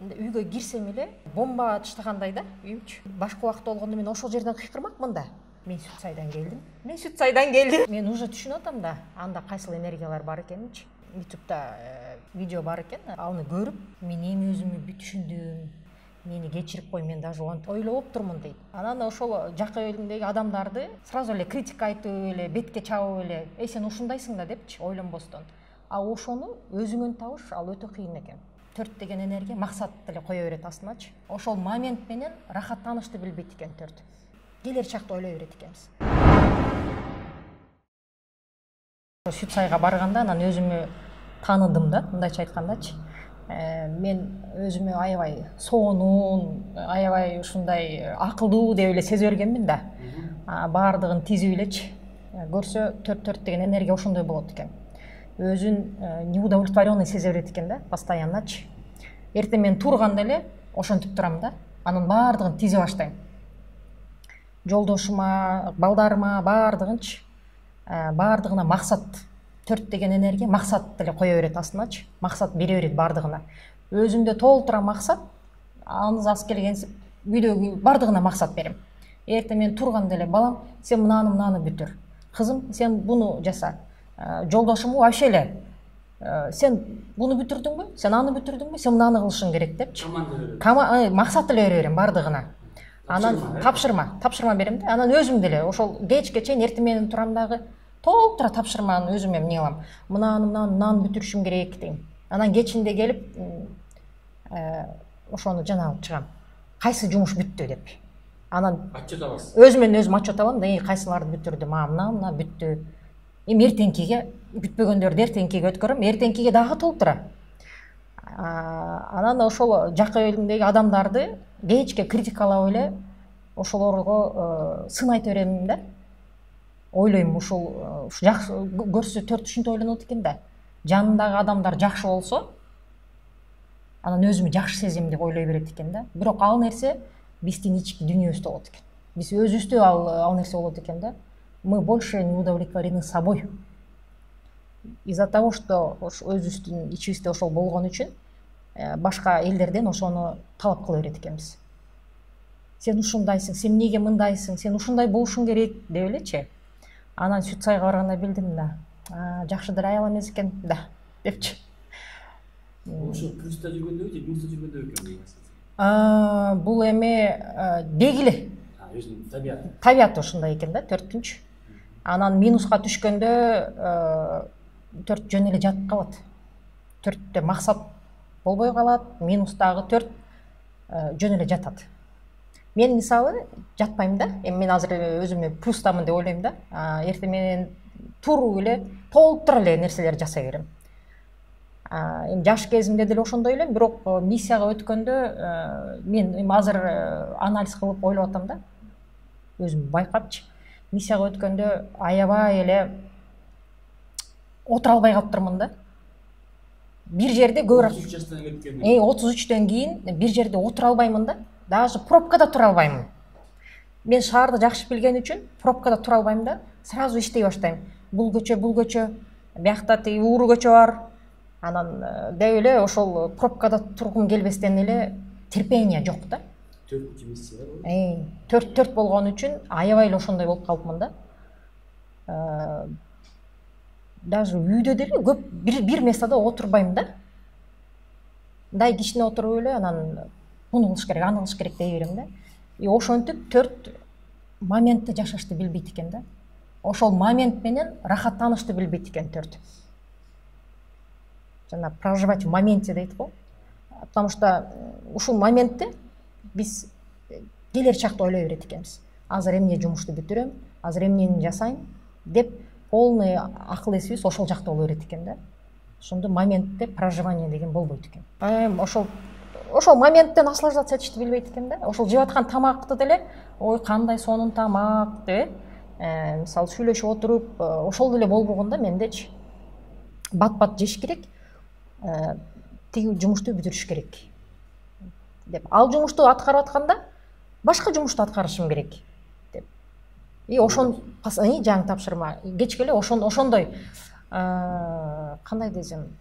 Үйгө кирсем эле бомба таштагандай да үйүмчү. Башка убакта болгондо мен ошол жерден кыйкырмакмын да. Мен Сүт сайдан келдим. Мен уже түшүнүп атам да, анда кайсыл энергиялар бар экенинчи. YouTube'да видео бар экен, аны көрүп, мен эми өзүмү бүт түшүндүм. Мени кечирип кой, мен даже ойлоп турмун дейт. Анан ошол жакка элимдеги адамдарды сразу эле критика айтып эле, бетке чабып эле, сен ушундайсың да депчи, ойлонбостон. А ошону өзүңөн табыш ал өтө кыйын экен. 4 деген энергия максат эле кое берет астыначы. Ошол момент менен рахаттанышты билбейт экен 4. Келер чакты ойлой берет экенбиз. Сүт сайга барганда анан өзүмү таныдым да, мындайча айткандачы. Мен өзүмө аябай сонун, аябай ушундай акылдуу деп эле сезе бергенмин да. Баардыгын тизип элечи. Көрсө 4 деген энергия ошондой болот экен. Өзүн неудовлетворенный сезе берет экен да, постоянночи. Эртең мен турганда эле ошентип турам да. Анын баардыгын тизе баштайм. Жолдошума, балдарыма баардыгынчы. Баардыгына максат. 4 деген энергия максат эле кое берет астыначы. Максат бере берет баардыгына. Өзүмдө толтура максат, аңыз аз келгенсип үйдөгү баардыгына максат берем. Эртең мен турганда эле балам, сен мынаны бүтүр. Кызым, сен буну жаса. Жолдошум вообще эле сен буну бүтүрдүңбү, сен аны бүтүрдүңбү, сен мынаны кылышың керек депчи. Максат эле бере берем баардыгына. Анан тапшырма берем да. Анан өзүм деле ошол кечке чейин эртең менен турам дагы толтура тапшырманы өзүм эмне кылам. Мынаны бүтүрүшүм керек дейм. Анан кечинде келип ошону жана алып чыгам. Кайсы жумуш бүттү деп. Анан отчет аласыз. Өзүмөн өзүм отчет алам да, кайсыларды бүтүрдүм, мына бүттү. Эртеңкиге бүтпөгөндөрдү эртеңкиге өткөрөм, эртеңкиге дагы толтура. Анан ошол жакка элимдеги адамдарды кечке критикалап эле ошолорго сын айтып берем да. Ойлойм, ушул жакшы көрсө 4 ушинтип ойлонот экен да. Жанындагы адамдар жакшы болсо, анан өзүмү жакшы сезем деп ойлой берет экен да. Бирок ал нерсе биздин ички дүйнөбүздө болот экен. Биз өзүбүздө ал нерсе болот экен да. Мы больше не удовлетворены собой. Из-за того, что өзүбүздүн ичибизде ошол болгон үчүн башка элдерден ошону талап кыла берет экенбиз. Сен ушундайсың, сен эмнеге мындайсың, сен ушундай болушуң керек деп элечи. Анан Сүт сайга барганда билдим да. Жакшыдыр аял эмес экен да депчи. Ошо плюста жүргөндө же минуста жүргөндө экен? Бул эме белгиле. Өзүнүн табияты. Табияты ушундай экен да, 4-үнчү. Анан минуска түшкөндө 4 жөн эле жатып калат. 4тө максат болбой калат, минустагы 4 жөн эле жатат. Мен мисалы жатпайм да. Мен азыр өзүмө плюстамын деп ойлойм да. Эртең менен туруп эле толтура эле нерселер жасай берем. Жаш кезимде деле ошондой элем, бирок миссияга өткөндө мен азыр анализ кылып ойлоп атам да. Өзүм байкапчы. Миссияга өткөндө аябай эле отура албай калыптырмын да. Бир жерде көп 33 жаштан өткөн. 33төн кийин бир жерде отура албаймын да. Даже пробкада тура албаймын. Мен шаарды жакшы билген үчүн пробкада тура албайм да. Сразу иштей баштайм. Бул көчө, биякта тиги ууру көчө бар. Анан деп эле ошол пробкада тургум келбестен эле терпение жок да. 4 миссия бар. 4 болгон үчүн аябай эле ошондой болуп калыпмын да. Даже үйдө деле көп бир местада отурбайм да. Мындай кичине отуруп эле анан буну кылыш керек, аны кылыш керек дей берем да. Ошентип 4 моментти жашашты билбейт экен да. Ошол момент менен рахаттанышты билбейт экен 4. Жана проживать в моменте дейт го. Потому что ушул моментте биз келер чакты ойлой берет экенбиз. Азыр эмне жумушту бүтүрөм, азыр эмнени жасайм деп полный акыл эсибиз ошол жакта боло берет экен да. Ошондо моментте проживание деген болбойт экен. Ошол моменттен наслаждаться этишти билбейт экен да. Ошол жеп аткан тамакты деле, ой кандай сонун тамак деп, мисалы сүйлөшүп отуруп, ошол деле болбогондо мендечи бат жеш керек, тиги жумушту бүтүрүш керек деп. Ал жумушту аткарып атканда башка жумушту аткарышым керек деп. Ошон жаңы тапшырма. Кечке эле ошондой кандай десем,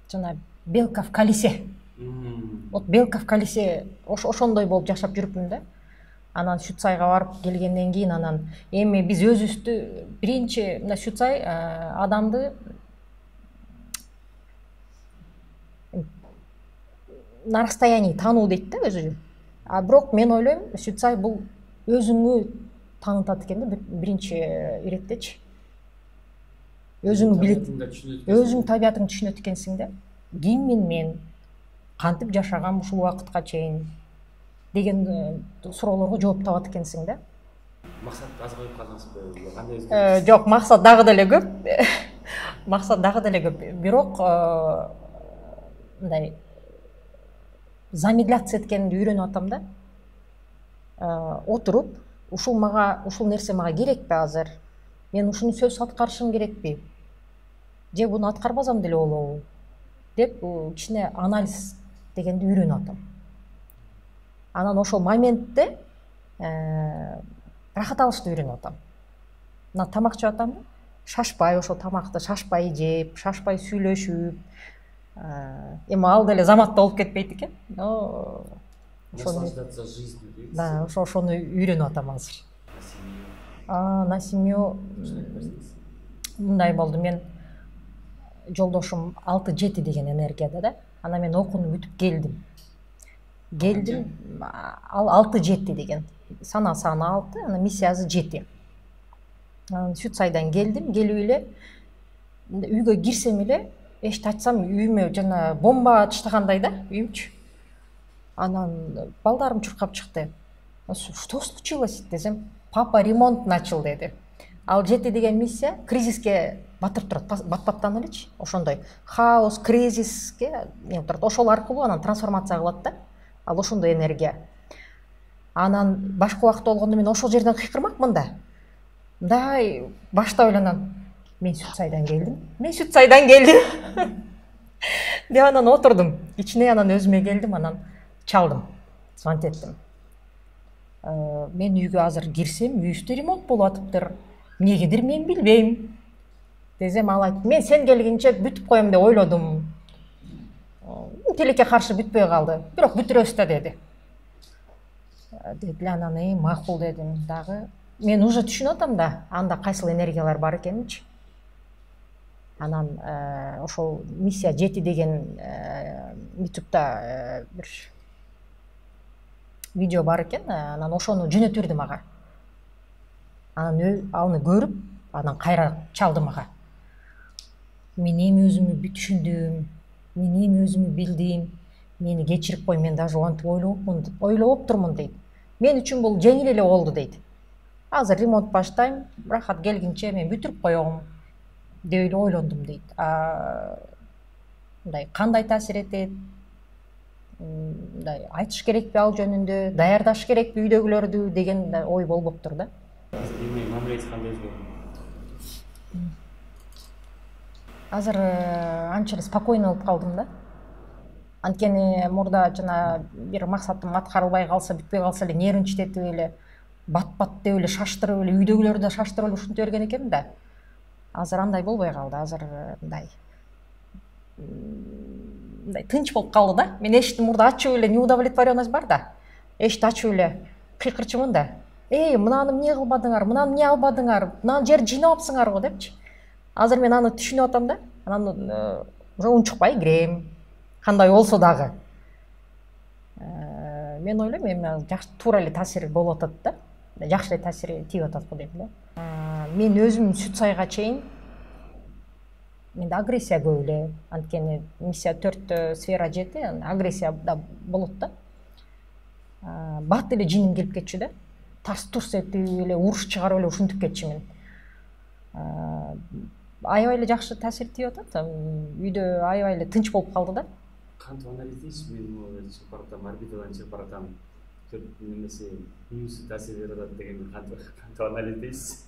жана белка в колесе. вот белка в колесе ошондой болуп жашап жүрүпмүн да. Анан Шүтсайга барып келгенден кийин анан эми биз өзүбүздү биринчи мына Шүтсай адамды на расстоянии таануу дейт да өзү. А бирок мен ойлойм Шүтсай бул өзүңү таанытат экен да биринчи иреттечи. Өзүңү билет, өзүң табиятыңды түшүнөт экенсиң да. Киммин мен, кантип жашагам ушул убакытка чейин деген суроолорго жооп табат экенсиң да. Максат аз коюп калдыңызбы? Кандай өзгөрүш? Жок, максат дагы деле көп. Максат дагы деле көп. Бирок мындай замедляться эткенди үйрөнүп атам да. Отуруп, ушул нерсе мага керекпи азыр? Мен ушуну сөзсүз аткарышым керекпи? Же буну аткарбасам деле болобу? Деп кичине анализ дегенди үйрөнүп атам. Анан ошол моментте рахат алышты үйрөнүп атам. Мына тамак жеп атам, шашпай, ошол тамакты шашпай жеп, шашпай сүйлөшүп, эми ал деле заматта болуп кетпейт экен. Наслаждаться жизнью. Да, ошону үйрөнүп атам азыр. На семью мындай болду. Мен жолдошум 6-7 деген энергияда да. Анан мен окууну бүтүп келдим. Ал 6-7 деген. Саны 6, анан миссиясы 7. Анан Шүтсайдан келдим, келип эле үйгө кирсем эле, эшикти ачсам үйүмө жана бомба таштагандай да, үйүмчү. Анан балдарым чуркап чыкты. Что случилось десем, папа ремонт начал деди. Ал 7 деген миссия кризиске батырып турат, бат-баттан элечи, ошондой хаос, кризиске неме турат. Ошол аркылуу анан трансформация кылат да. Ал ошондой энергия. Анан башка убакыт болгондо мен ошол жерден кыйкырмакмын да. Мындай башта ойлонам. Мен Шүтсайдан келдим. Деп анан отурдум. Ичине анан өзүмө келдим, анан чалдым. Звонить эттим. Мен үйгө азыр кирсем, үйүбүздө ремонт болуп атыптыр. Эмнегедир мен билбейм. Десем, ал айтты, мен сен келгенче бүтүп коем деп ойлодум. Тилекке каршы бүтпөй калды. Бирок бүтүрөбүз да деди. Деди, анан макул дедим дагы. Мен уже түшүнүп атам да, анда кайсыл энергиялар бар экенинчи. Анан ошол миссия 7 деген YouTube'да бир видео бар экен, анан ошону жөнөтүрдү мага. Анан аны көрүп, анан кайра чалды мага. Мен эми өзүмү түшүндүм, мен эми өзүмү билдим, мени кечирип кой, мен даже антип ойлоп турмун дейт. Мен үчүн бул жеңил эле болду дейт. Азыр ремонт баштайм, рахат келгинче мен бүтүрүп коем деп эле ойлондум дейт. Мындай кандай таасир этет? Мындай айтыш керекпи ал жөнүндө, даярдаш керекпи үйдөгүлөрдү деген ой болбоптур да. Эми мамилеңиз кандай өзгөрдү? Азыр анча эле спокойно болуп калдым да. Анткени мурда жана бир максатым аткарылбай калса, бүтпөй калса эле нервничать этип эле, бат-бат деп эле шаштырып эле, үйдөгүлөрдү да шаштырып эле ушинте берген экенмин да. Азыр андай болбой калды. Азыр мындай тынч болуп калды да. Мен эшикти мурда ачып эле неудовлетворенность бар да. Эшикти ачып эле кыйкырчумун да. Мынаны эмне кылбадыңар, мынаны эмне албадыңар, мынаны жерди жыйнабапсыңарбы депчи. Азыр мен аны түшүнүп атам да. Анан уже унчукпай кирем. Кандай болсо дагы. Мен ойлойм, эми жакшы туура эле таасир болуп атат да. Жакшы эле таасир тийип атат го дейм да. Мен өзүм Шүтсайга чейин менде агрессия көп эле. Анткени миссия 4 сфера 7, агрессия да болот да. Бат эле жиним келип кетчү да. Тарс-турс этип эле, уруш чыгарып эле ушинтип кетчүмүн. Аябай эле жакшы таасир тийип атат. Үйдө аябай эле тынч болуп калды да. Кантип анализ дейсиз? Мен чыгып баратам, орбитадан чыгып баратам. Немесе минусы таасир берип атат деген кантип анализ дейсиз?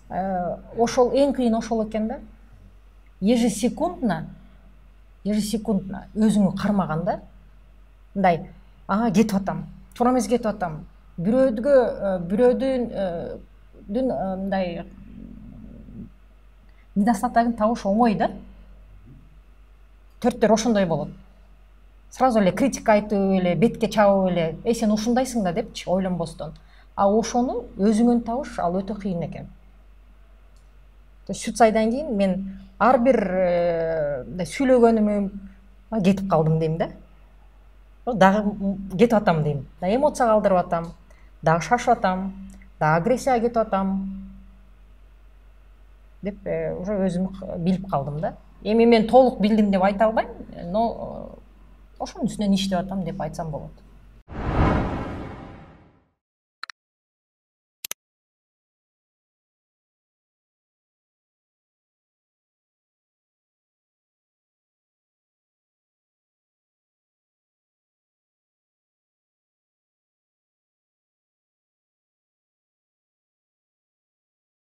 Ошол эң кыйын ошол экен да. Ежесекундно өзүңө кармаганда мындай, кетип атам, туура эмес кетип атам. Бирөөдүн мындай недостатогун табыш оңой да. Төрттөр ошондой болот. сразу эле критика айтып эле бетке чабып эле сен ушундайсың да депчи ойлонбостон. А ошону өзүңөн табыш ал өтө кыйын экен. Сүт сайдан кийин мен ар бир сүйлөгөнүмө кетип калдым дейм да. Дагы кетип атам дейм. Да эмоция калтырып атам, дагы шашып атам, дагы агрессияга кетип атам деп уже өзүм билип калдым да. Эми мен толук билдим деп айта албайм, но ошонун үстүнөн иштеп атам деп айтсам болот.